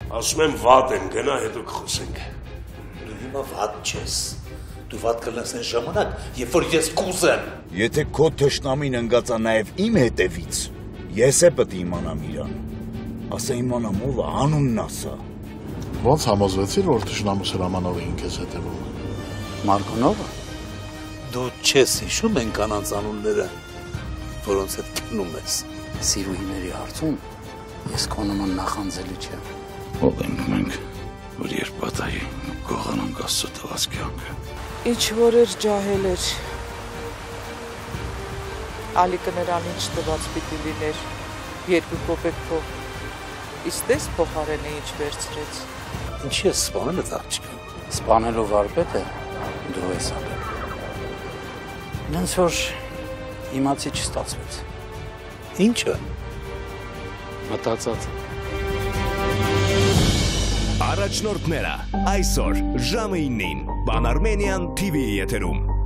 Ասում եմ վատ եմ, գնա հետո կխոսենք։ Դու հիմա վատ չես։ Դու վատ կլաս այն ժամանակ, երբ որ ես կուզեմ։ Եթե քո թշնամին ընկածա նաև իմ հետևից, ես է պետք իմանամ իրան։ Ասա իմանամ ով է, անունն ասա։ Ոնց համոզվեցիր, որ թշնամու Սրամանովին քեզ հետևում է։ Մարգոնովը։ Դու չես հիշում են կանանց անունները, որոնց հետ քնում ես։ Սիրուհիների հարցում ես քո նման նախանձելի չեմ։ Ով ենք մենք, որ երբ պատահի գողանանք Աստծո տված կյանքը։ Ինչ որ էր ջահել էր։ Ալիկը նրան ինչ տված պիտի լիներ, 2 կոպեկ փող։ Իսկ դες փոխարենը ինչ վերցրեց։ Ինչի ես սպանել այդ աղջիկը։ Սպանելու վարպետը դու ես ապել։ Նենց որ իմացի չստացվեց։ Ինչը։ Մտածած։ Առաջնորդները այսօր ժամը 9-ին Pan Armenian TV եթերում։